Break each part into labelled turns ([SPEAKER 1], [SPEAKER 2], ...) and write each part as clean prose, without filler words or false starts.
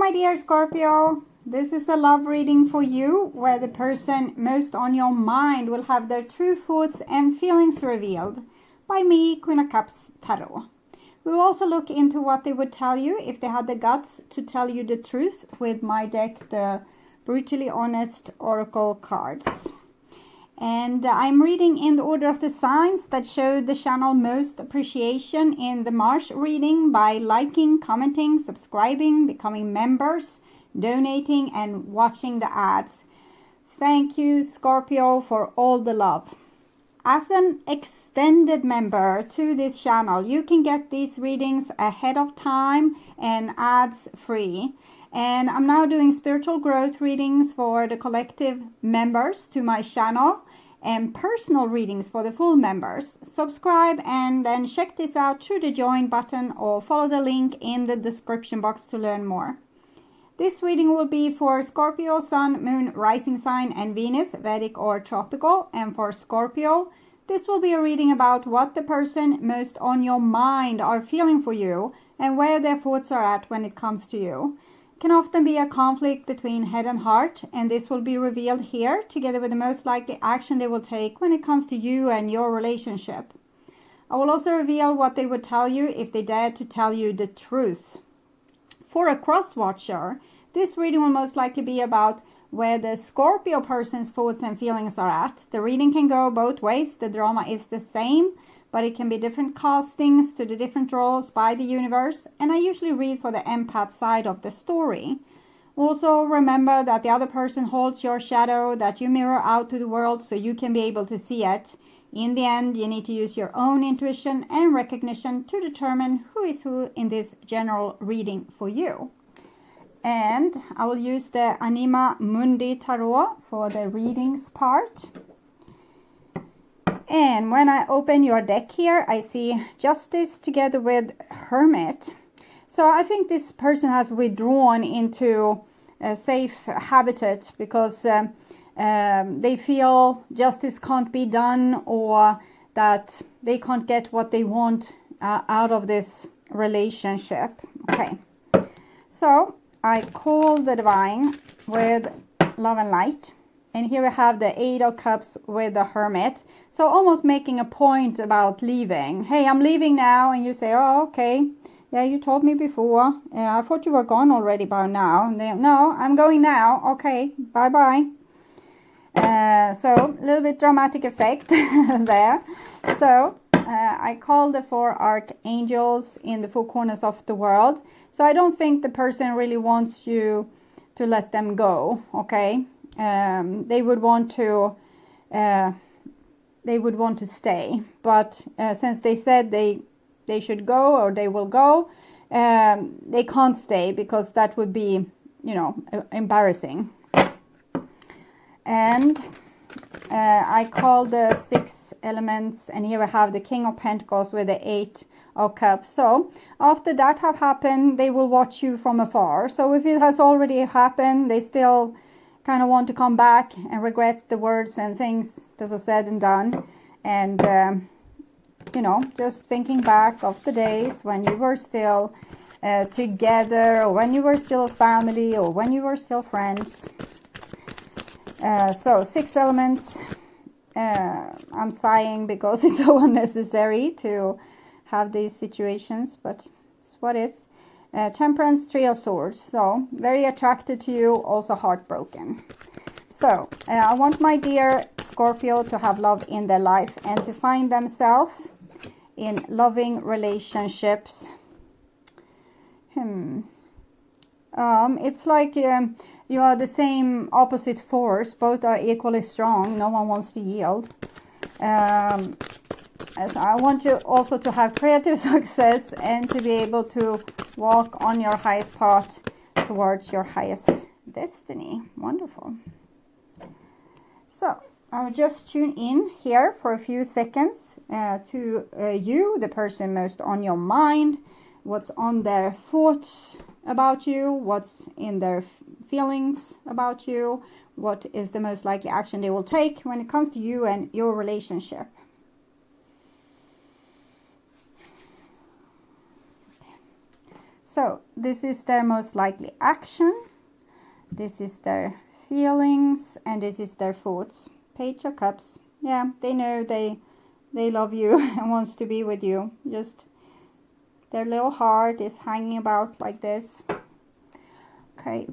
[SPEAKER 1] my dear Scorpio. This is a love reading for you, where the person most on your mind will have their true thoughts and feelings revealed by me, Queen of Cups Tarot. We will also look into what they would tell you if they had the guts to tell you the truth with my deck, the Brutally Honest Oracle cards. And I'm reading in the order of the signs that showed the channel most appreciation in the March reading by liking, commenting, subscribing, becoming members, donating, and watching the ads. Thank you, Scorpio, for all the love. As an extended member to this channel, you can get these readings ahead of time and ads free. And I'm now doing spiritual growth readings for the collective members to my channel and personal readings for the full members. Subscribe and then check this out through the join button or follow the link in the description box to learn more. This reading will be for Scorpio, Sun, Moon, Rising Sign, and Venus, Vedic or Tropical. And for Scorpio, this will be a reading about what the person most on your mind are feeling for you and where their thoughts are at when it comes to you. Can often be a conflict between head and heart, and this will be revealed here together with the most likely action they will take when it comes to you and your relationship. I will also reveal what they would tell you if they dared to tell you the truth. For a cross-watcher, this reading will most likely be about where the Scorpio person's thoughts and feelings are at. The reading can go both ways. The drama is the same, but it can be different castings to the different roles by the universe, and I usually read for the empath side of the story. Also remember that the other person holds your shadow that you mirror out to the world so you can be able to see it. In the end, you need to use your own intuition and recognition to determine who is who in this general reading for you. And I will use the ANIMA MUNDI Tarot for the readings part. And when I open your deck here, I see Justice together with Hermit. So I think this person has withdrawn into a safe habitat because they feel justice can't be done, or that they can't get what they want out of this relationship. Okay, so I call the Divine with Love and Light. And here we have the Eight of Cups with the Hermit. So almost making a point about leaving. Hey, I'm leaving now. And you say, oh, okay. Yeah, you told me before. I thought you were gone already by now. And they, no, I'm going now. Okay, bye-bye. So a little bit dramatic effect there. So I call the four archangels in the four corners of the world. So I don't think the person really wants you to let them go, okay? They would want to stay, but since they said they should go, or they will go, they can't stay because that would be, you know, embarrassing. And I call the six elements, and here we have the King of Pentacles with the Eight of Cups. So after that have happened, they will watch you from afar. So if it has already happened, they still kind of want to come back and regret the words and things that were said and done. And, you know, just thinking back of the days when you were still together, or when you were still family, or when you were still friends. So six elements. I'm sighing because it's so unnecessary to have these situations, but it's what is. Temperance, Three of Swords. So very attracted to you, also heartbroken. So I want my dear Scorpio to have love in their life and to find themselves in loving relationships. It's like you are the same opposite force. Both are equally strong. No one wants to yield. So I want you also to have creative success and to be able to walk on your highest path towards your highest destiny. Wonderful. So I'll just tune in here for a few seconds to you, the person most on your mind, what's on their thoughts about you, what's in their feelings about you, what is the most likely action they will take when it comes to you and your relationship. So this is their most likely action. This is their feelings, and this is their thoughts. Page of Cups. Yeah, they know they love you and wants to be with you. Just their little heart is hanging about like this. Okay.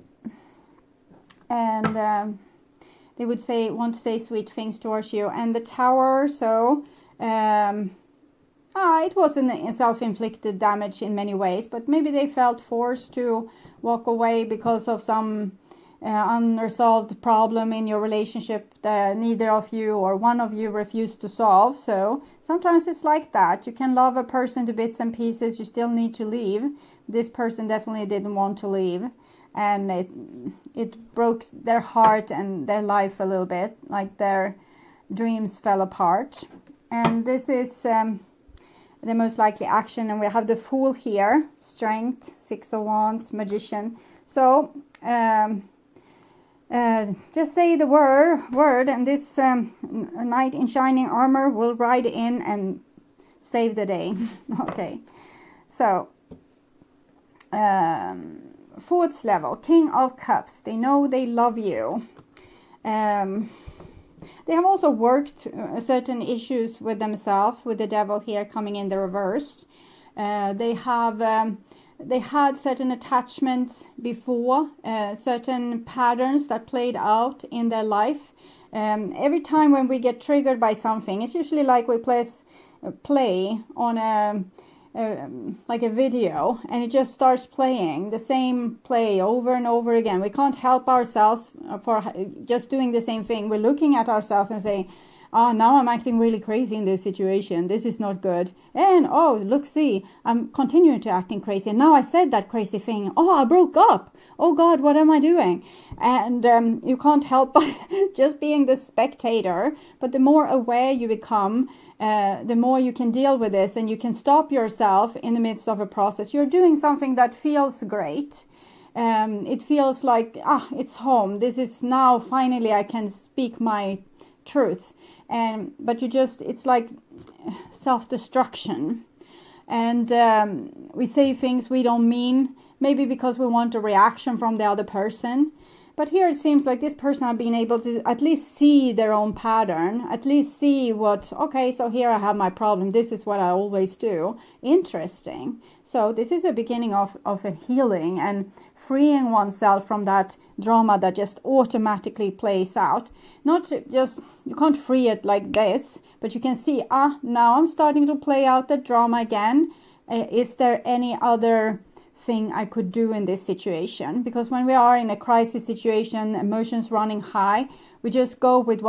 [SPEAKER 1] And they would want to say sweet things towards you. And the Tower, so it wasn't self-inflicted damage in many ways, but maybe they felt forced to walk away because of some unresolved problem in your relationship that neither of you or one of you refused to solve. So sometimes it's like that. You can love a person to bits and pieces, you still need to leave. This person definitely didn't want to leave, and it broke their heart and their life a little bit, like their dreams fell apart. And this is the most likely action, and we have the Fool here, Strength, 6 of Wands, Magician. So just say the word, and this knight in shining armor will ride in and save the day. Okay, so fourth level, King of Cups. They know they love you. They have also worked certain issues with themselves, with the Devil here coming in the reversed. They had certain attachments before, certain patterns that played out in their life. Every time when we get triggered by something, it's usually like we play on like a video, and it just starts playing the same play over and over again. We can't help ourselves for just doing the same thing. We're looking at ourselves and saying, oh, now I'm acting really crazy in this situation. This is not good. And, oh, look, see, I'm continuing to acting crazy. And now I said that crazy thing. Oh, I broke up. Oh, God, what am I doing? And you can't help but just being the spectator. But the more aware you become, the more you can deal with this, and you can stop yourself in the midst of a process. You're doing something that feels great. It feels like, it's home. This is now, finally, I can speak my truth. But it's like self-destruction. And we say things we don't mean, maybe because we want a reaction from the other person. But here it seems like this person have been able to at least see their own pattern, at least see okay, so here I have my problem. This is what I always do. Interesting. So this is a beginning of a healing and freeing oneself from that drama that just automatically plays out. Not just, you can't free it like this, but you can see, now I'm starting to play out the drama again. Is there any other thing I could do in this situation? Because when we are in a crisis situation, emotions running high, we just go with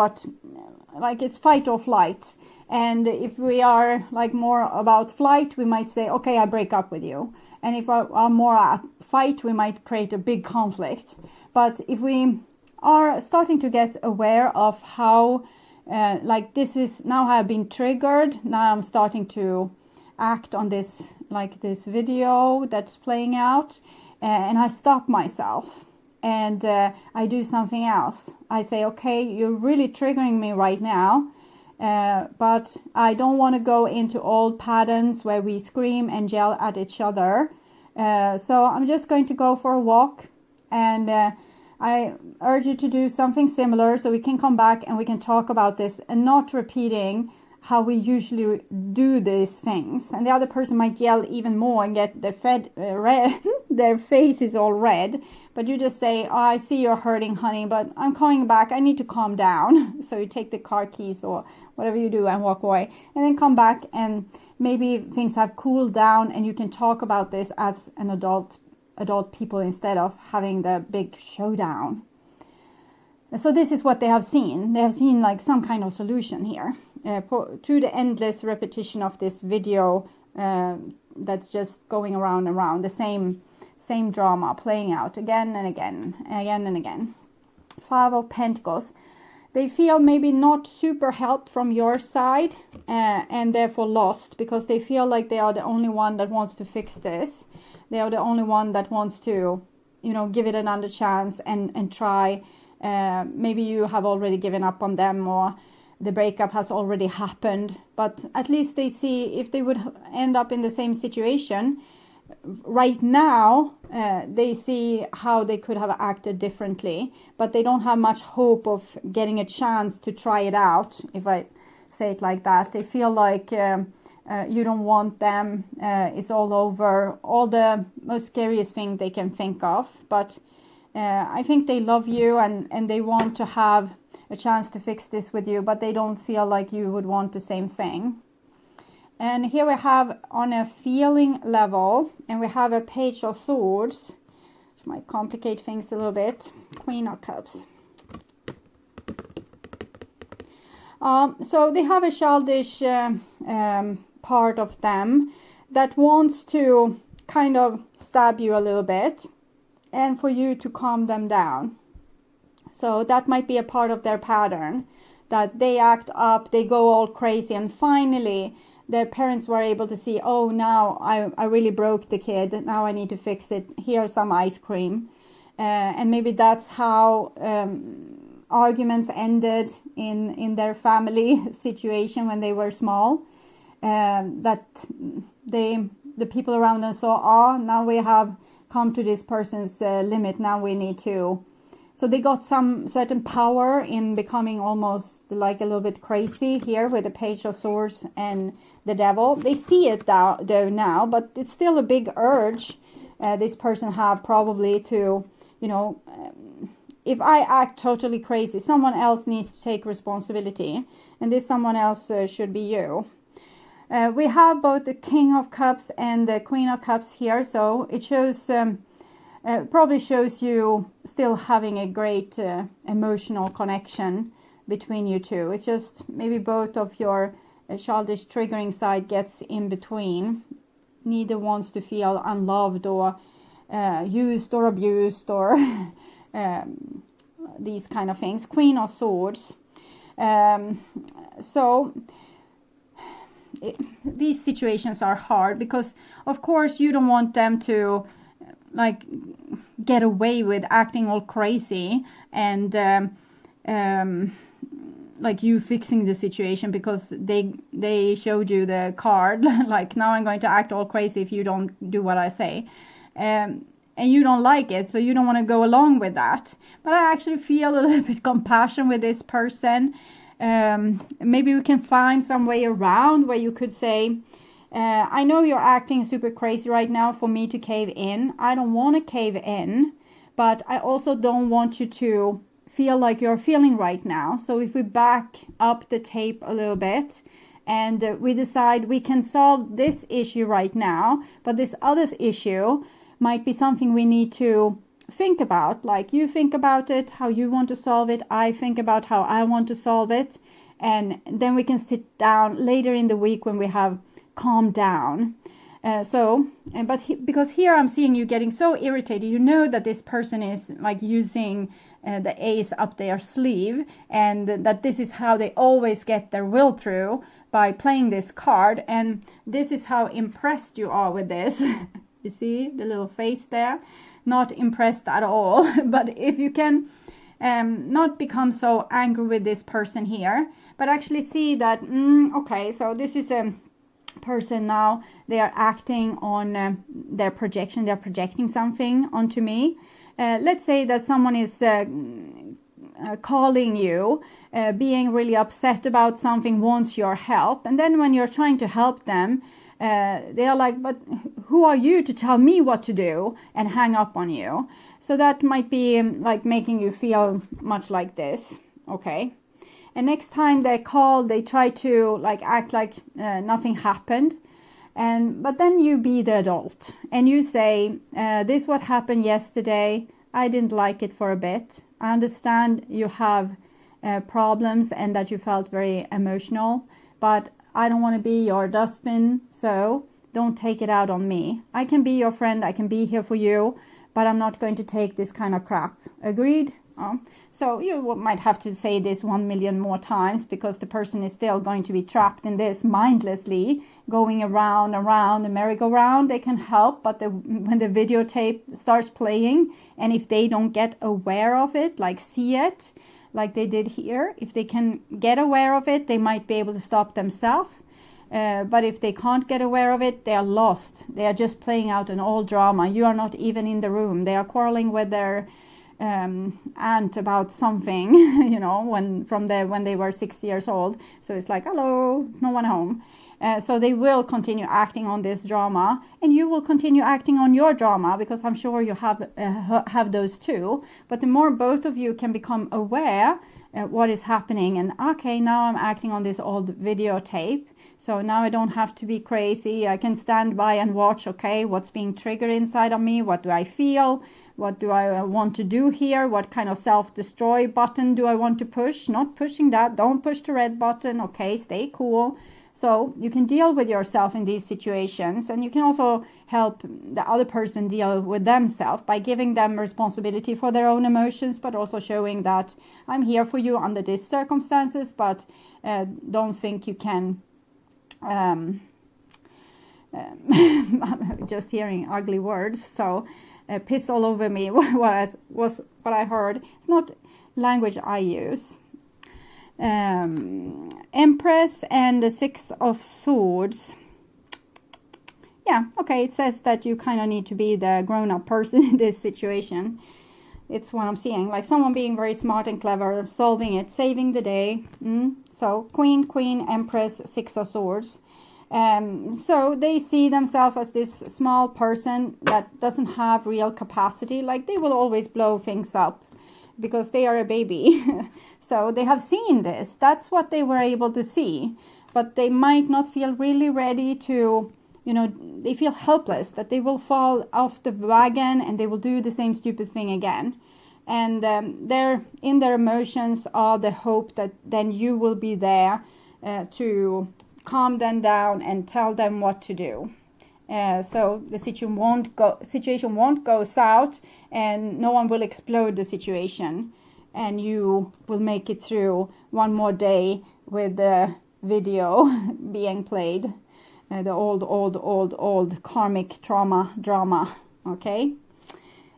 [SPEAKER 1] it's fight or flight. And if we are like more about flight, we might say, okay, I break up with you. And if we are more at fight, we might create a big conflict. But if we are starting to get aware of how this is, now I have been triggered, now I'm starting to act on this, like this video that's playing out, and I stop myself and I do something else. I say, okay, you're really triggering me right now, but I don't want to go into old patterns where we scream and yell at each other. So I'm just going to go for a walk, and I urge you to do something similar so we can come back and we can talk about this and not repeating how we usually do these things. And the other person might yell even more and get their face is all red. But you just say, I see you're hurting, honey, but I'm coming back. I need to calm down. So you take the car keys or whatever you do and walk away. And then come back, and maybe things have cooled down and you can talk about this as an adult people instead of having the big showdown. So this is what they have seen. They have seen like some kind of solution here. To the endless repetition of this video that's just going around and around, the same drama playing out again and again and again and again. 5 of Pentacles. They feel maybe not super helped from your side and therefore lost, because they feel like they are the only one that wants to fix this. They are the only one that wants to, give it another chance and try. Maybe you have already given up on them, or the breakup has already happened, but at least they see if they would end up in the same situation, right now, they see how they could have acted differently, but they don't have much hope of getting a chance to try it out, if I say it like that. They feel like you don't want them, it's all over, all the most scariest thing they can think of. But I think they love you, and they want to have a chance to fix this with you, but they don't feel like you would want the same thing. And here we have on a feeling level, and we have a Page of Swords, which might complicate things a little bit. Queen of Cups. So they have a childish part of them that wants to kind of stab you a little bit, and for you to calm them down. So that might be a part of their pattern, that they act up, they go all crazy, and finally their parents were able to see, oh, now I really broke the kid, now I need to fix it, here's some ice cream. And maybe that's how arguments ended in their family situation when they were small. That the people around them saw, now we have come to this person's limit, now we need to. So they got some certain power in becoming almost like a little bit crazy here with the Page of Swords and the Devil. They see it though now, but it's still a big urge this person have probably to, you know, if I act totally crazy, someone else needs to take responsibility, and this someone else should be you. We have both the King of Cups and the Queen of Cups here, so it shows, probably shows you still having a great emotional connection between you two. It's just maybe both of your childish triggering side gets in between. Neither wants to feel unloved or used or abused or these kind of things. Queen of Swords. These situations are hard because, of course, you don't want them to like get away with acting all crazy and like you fixing the situation because they showed you the card like, now I'm going to act all crazy if you don't do what I say, and you don't like it, so you don't want to go along with that. But I actually feel a little bit compassion with this person. Maybe we can find some way around where you could say, I know you're acting super crazy right now for me to cave in. I don't want to cave in, but I also don't want you to feel like you're feeling right now. So if we back up the tape a little bit and we decide we can solve this issue right now, but this other issue might be something we need to think about. Like you think about it, how you want to solve it. I think about how I want to solve it. And then we can sit down later in the week when we have calmed down. Because here I'm seeing you getting so irritated, you know that this person is like using the ace up their sleeve, and that this is how they always get their will through, by playing this card. And this is how impressed you are with this. You see the little face there? Not impressed at all. But if you can not become so angry with this person here, but actually see that, okay, so this is a person now, they are acting on their projection, they're projecting something onto me. Let's say that someone is calling you, being really upset about something, wants your help, and then when you're trying to help them, they are like, but who are you to tell me what to do, and hang up on you. So that might be like making you feel much like this. Okay. And next time they call, they try to like act like nothing happened. But then you be the adult and you say, this what happened yesterday. I didn't like it for a bit. I understand you have problems and that you felt very emotional, but I don't want to be your dustbin, so don't take it out on me. I can be your friend, I can be here for you, but I'm not going to take this kind of crap. Agreed? So you might have to say this 1 million more times, because the person is still going to be trapped in this mindlessly, going around the merry-go-round. They can help, but when the videotape starts playing, and if they don't get aware of it, like see it, like they did here, if they can get aware of it, they might be able to stop themselves. But if they can't get aware of it, they are lost. They are just playing out an old drama. You are not even in the room. They are quarreling with their aunt about something, you know, when they were 6 years old. So it's like, hello, no one home. So they will continue acting on this drama, and you will continue acting on your drama, because I'm sure you have those too. But the more both of you can become aware what is happening, and okay, now I'm acting on this old videotape, so now I don't have to be crazy. I can stand by and watch, okay, what's being triggered inside of me, what do I feel, what do I want to do here, what kind of self-destroy button do I want to push, not pushing that, don't push the red button, okay, stay cool. So you can deal with yourself in these situations, and you can also help the other person deal with themselves by giving them responsibility for their own emotions, but also showing that I'm here for you under these circumstances, but don't think you can... just hearing ugly words, so piss all over me was what I heard. It's not language I use. Empress and the 6 of Swords. Yeah, okay, it says that you kind of need to be the grown-up person in this situation. It's what I'm seeing, like someone being very smart and clever, solving it, saving the day. So Queen, Empress, 6 of Swords. So they see themselves as this small person that doesn't have real capacity. Like they will always blow things up because they are a baby. So they have seen this. That's what they were able to see. But they might not feel really ready to, you know, they feel helpless, that they will fall off the wagon and they will do the same stupid thing again. And in their emotions are the hope that then you will be there to calm them down and tell them what to do. So the situation won't go south, and no one will explode the situation, and you will make it through one more day with the video being played, the old karmic drama. Okay.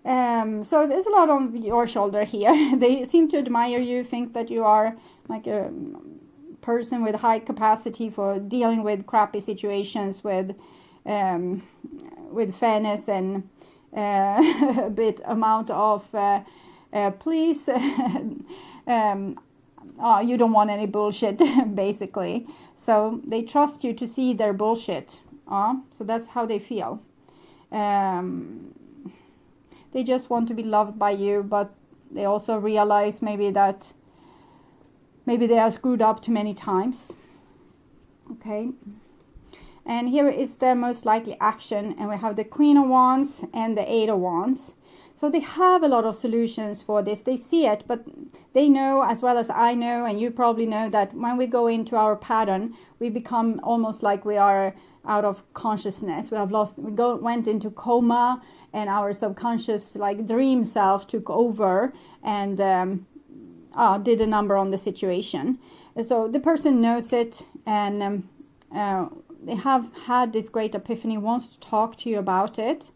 [SPEAKER 1] So there's a lot on your shoulder here. They seem to admire you, think that you are like a person with high capacity for dealing with crappy situations with fairness and a bit amount of please. You don't want any bullshit, basically. So they trust you to see their bullshit. So that's how they feel. They just want to be loved by you, but they also realize maybe that they are screwed up too many times. Okay. And here is their most likely action. And we have the Queen of Wands and the 8 of Wands. So they have a lot of solutions for this. They see it, but they know as well as I know, and you probably know, that when we go into our pattern, we become almost like we are out of consciousness. We went into coma, and our subconscious, like dream self, took over and did a number on the situation. And so the person knows it, and they have had this great epiphany, wants to talk to you about it,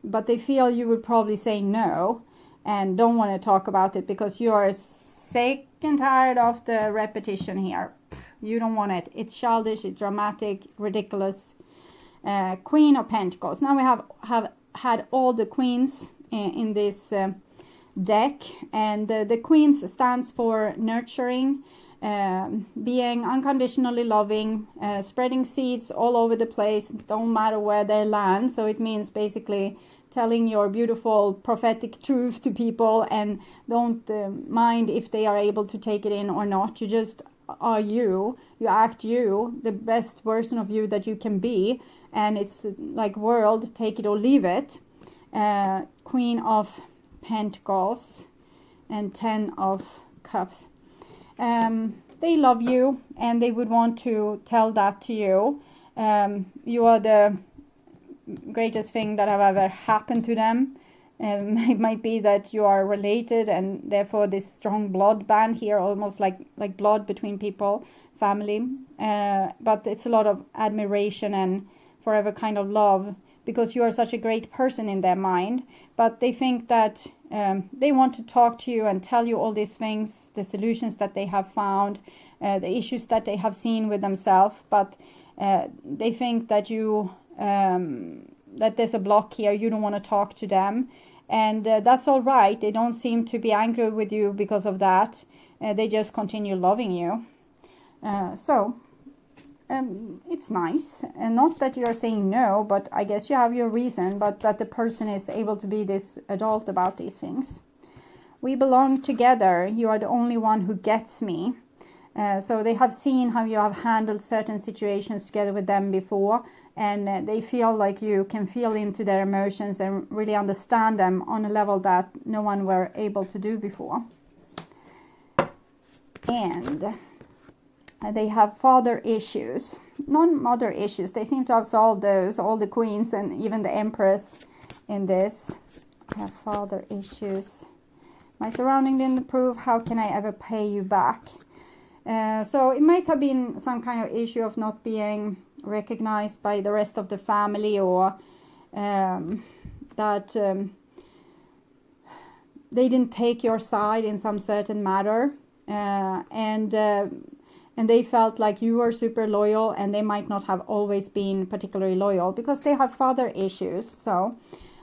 [SPEAKER 1] but they feel you would probably say no and don't want to talk about it because you are sick and tired of the repetition here. You don't want it. It's childish, it's dramatic, ridiculous. Queen of Pentacles. Now we have had all the queens in this deck, and the queens stands for nurturing, being unconditionally loving, spreading seeds all over the place, don't matter where they land. So it means basically telling your beautiful prophetic truth to people, and don't mind if they are able to take it in or not. You just are you act the best version of you that you can be, and it's like world, take it or leave it. Queen of Pentacles and 10 of Cups. They love you, and they would want to tell that to you. You are the greatest thing that have ever happened to them. It might be that you are related, and therefore this strong blood band here, almost like blood between people, family. But it's a lot of admiration and forever kind of love, because you are such a great person in their mind. But they think that they want to talk to you and tell you all these things, the solutions that they have found, the issues that they have seen with themselves. But They think that you that there's a block here, you don't want to talk to them, and that's all right. They don't seem to be angry with you because of that. They just continue loving you. It's nice, and not that you're saying no, but I guess you have your reason, but that the person is able to be this adult about these things. We belong together. You are the only one who gets me. So they have seen how you have handled certain situations together with them before, and they feel like you can feel into their emotions and really understand them on a level that no one were able to do before. And they have father issues, non-mother issues. They seem to have solved those, all the queens and even the empress in this. Have father issues. My surrounding didn't approve. How can I ever pay you back? So it might have been some kind of issue of not being recognized by the rest of the family, or that they didn't take your side in some certain matter, and they felt like you were super loyal, and they might not have always been particularly loyal because they have father issues. So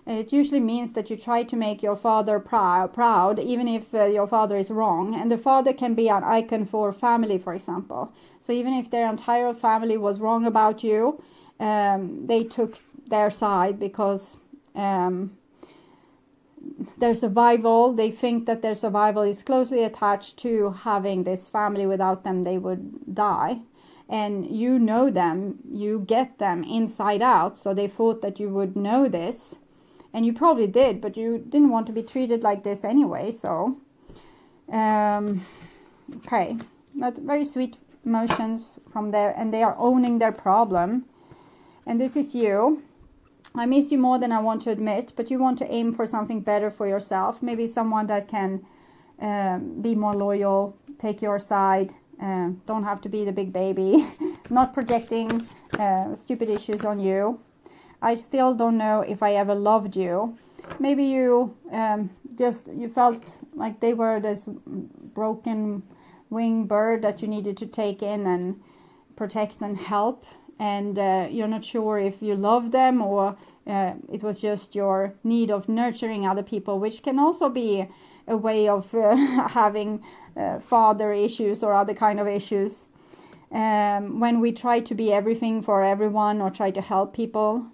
[SPEAKER 1] it usually means that you try to make your father proud, even if your father is wrong. And the father can be an icon for family, for example. So even if their entire family was wrong about you, they took their side because their survival, they think that their survival is closely attached to having this family. Without them, they would die. And you know them, you get them inside out. So they thought that you would know this. And you probably did, but you didn't want to be treated like this anyway, so. Okay, but very sweet emotions from there, and they are owning their problem. And this is you. I miss you more than I want to admit, but you want to aim for something better for yourself. Maybe someone that can be more loyal, take your side, don't have to be the big baby, not projecting stupid issues on you. I still don't know if I ever loved you. Maybe you you felt like they were this broken wing bird that you needed to take in and protect and help. And you're not sure if you love them, or it was just your need of nurturing other people, which can also be a way of having father issues or other kind of issues. When we try to be everything for everyone or try to help people,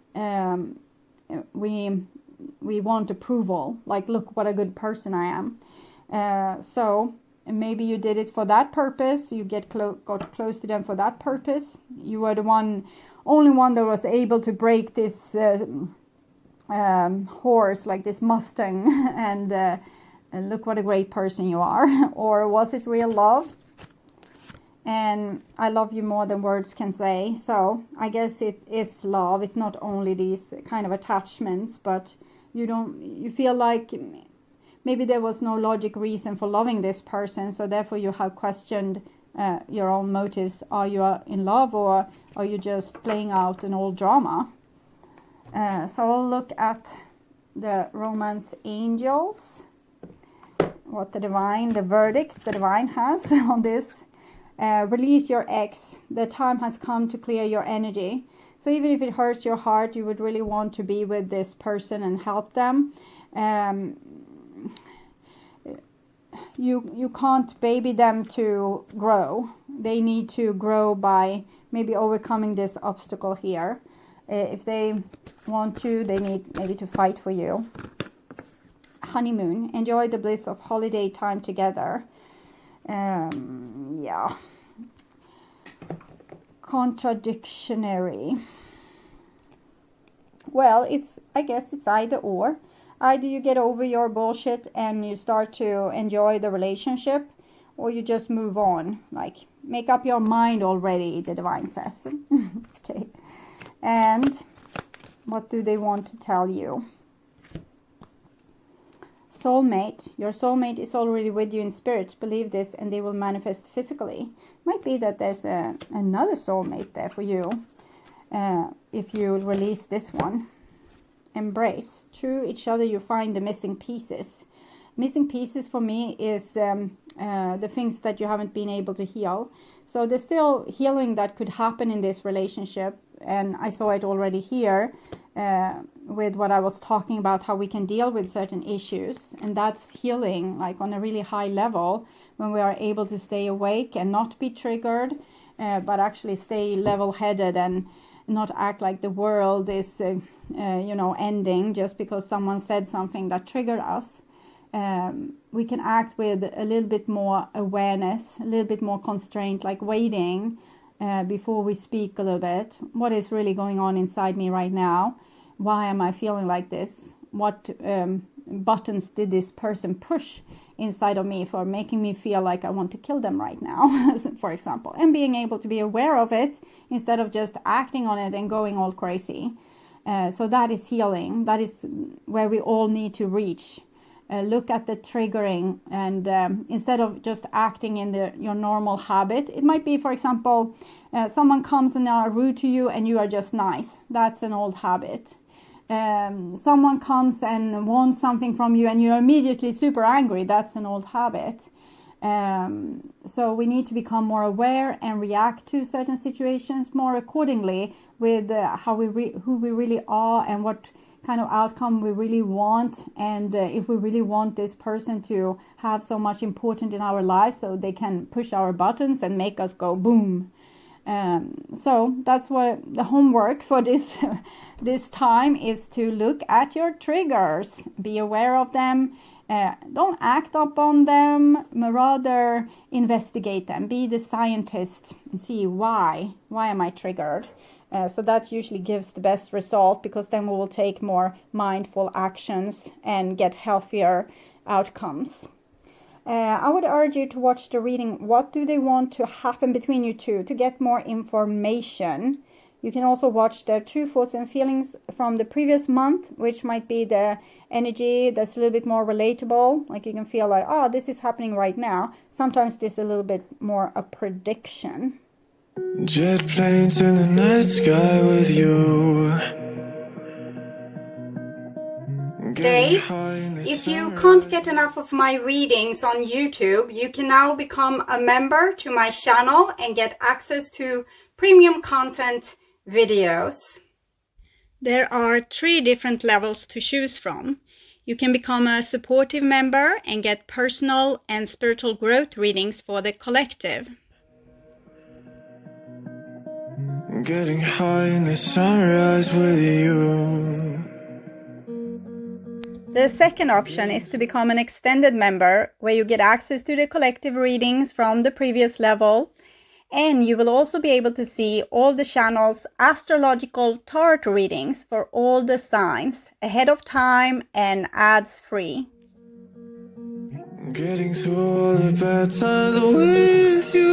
[SPEAKER 1] we want approval, like, look what a good person I am. So maybe you did it for that purpose. You got close to them for that purpose. You were the only one that was able to break this horse, like this Mustang, and look what a great person you are. Or was it real love? And I love you more than words can say. So I guess it is love. It's not only these kind of attachments, but you feel like maybe there was no logic reason for loving this person. So therefore you have questioned your own motives. Are you in love, or are you just playing out an old drama? So I'll look at the romance angels. What the verdict the divine has on this. Release your ex. The time has come to clear your energy. So even if it hurts your heart, you would really want to be with this person and help them. You can't baby them to grow. They need to grow by maybe overcoming this obstacle here. If they want to, they need maybe to fight for you. Honeymoon. Enjoy the bliss of holiday time together. Yeah. Contradictionary. Well, I guess it's either or. Either you get over your bullshit and you start to enjoy the relationship, or you just move on. Like, make up your mind already, the divine says. Okay. And what do they want to tell you? Soulmate. Your soulmate is already with you in spirit. Believe this, and they will manifest physically. Might be that there's another soulmate there for you, if you release this one. Embrace. Through each other you find the missing pieces. Missing pieces for me is the things that you haven't been able to heal. So there's still healing that could happen in this relationship. And I saw it already here with what I was talking about, how we can deal with certain issues. And that's healing, like on a really high level, when we are able to stay awake and not be triggered, but actually stay level-headed and not act like the world is, ending just because someone said something that triggered us. We can act with a little bit more awareness, a little bit more constraint, like waiting before we speak a little bit. What is really going on inside me right now? Why am I feeling like this? What buttons did this person push inside of me for making me feel like I want to kill them right now, for example? And being able to be aware of it instead of just acting on it and going all crazy. So that is healing. That is where we all need to reach. Look at the triggering, and instead of just acting in your normal habit. It might be, for example, someone comes and they are rude to you and you are just nice. That's an old habit. Someone comes and wants something from you and you're immediately super angry. That's an old habit. So we need to become more aware and react to certain situations more accordingly with who we really are and what kind of outcome we really want, and if we really want this person to have so much important in our lives so they can push our buttons and make us go boom. So that's what the homework for this time is, to look at your triggers, be aware of them, don't act upon them, rather investigate them, be the scientist and see why am I triggered. So that usually gives the best result, because then we will take more mindful actions and get healthier outcomes. I would urge you to watch the reading, What Do They Want to Happen Between You Two, to get more information. You can also watch the True Thoughts and Feelings from the previous month, which might be the energy that's a little bit more relatable. Like you can feel like, oh, this is happening right now. Sometimes this is a little bit more a prediction.
[SPEAKER 2] Jet planes in the night sky with you.
[SPEAKER 1] Dave, if you can't get enough of my readings on YouTube, you can now become a member to my channel and get access to premium content videos. There are 3 different levels to choose from. You can become a supportive member and get personal and spiritual growth readings for the collective.
[SPEAKER 2] Getting high in the sunrise with you.
[SPEAKER 1] The second option is to become an extended member, where you get access to the collective readings from the previous level, and you will also be able to see all the channel's astrological tarot readings for all the signs ahead of time and ads free.
[SPEAKER 2] Getting through all the bad times with you.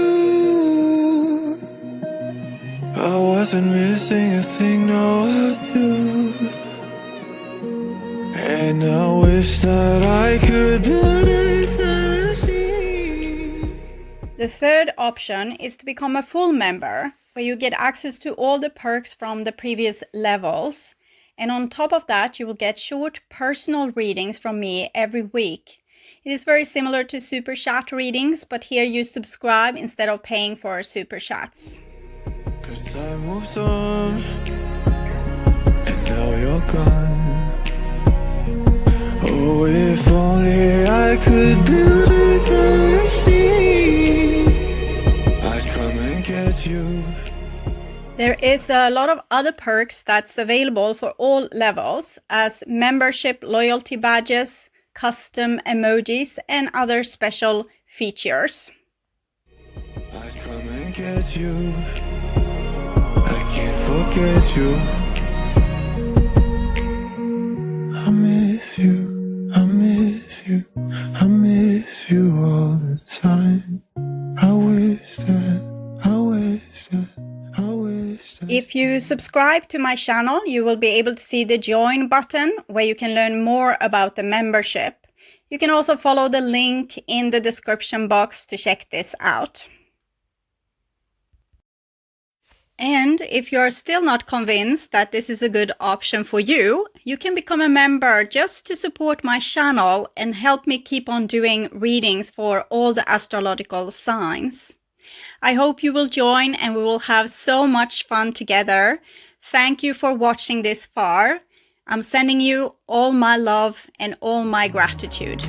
[SPEAKER 2] I wasn't missing a thing, no I do. And I wish that I could build a time machine.
[SPEAKER 1] The third option is to become a full member, where you get access to all the perks from the previous levels. And on top of that, you will get short personal readings from me every week. It is very similar to super chat readings, but here you subscribe instead of paying for super chats.
[SPEAKER 2] 'Cause time moves on, and now you're gone. Oh, if only I could build a time machine, I'd come and get you.
[SPEAKER 1] There is a lot of other perks that's available for all levels, as membership loyalty badges, custom emojis, and other special features.
[SPEAKER 2] I'd come and get you. I can't forget you. I miss you, I miss you, I miss you all the time. I wish that.
[SPEAKER 1] If you subscribe to my channel, you will be able to see the join button, where you can learn more about the membership. You can also follow the link in the description box to check this out. And if you are still not convinced that this is a good option for you, you can become a member just to support my channel and help me keep on doing readings for all the astrological signs. I hope you will join and we will have so much fun together. Thank you for watching this far. I'm sending you all my love and all my gratitude.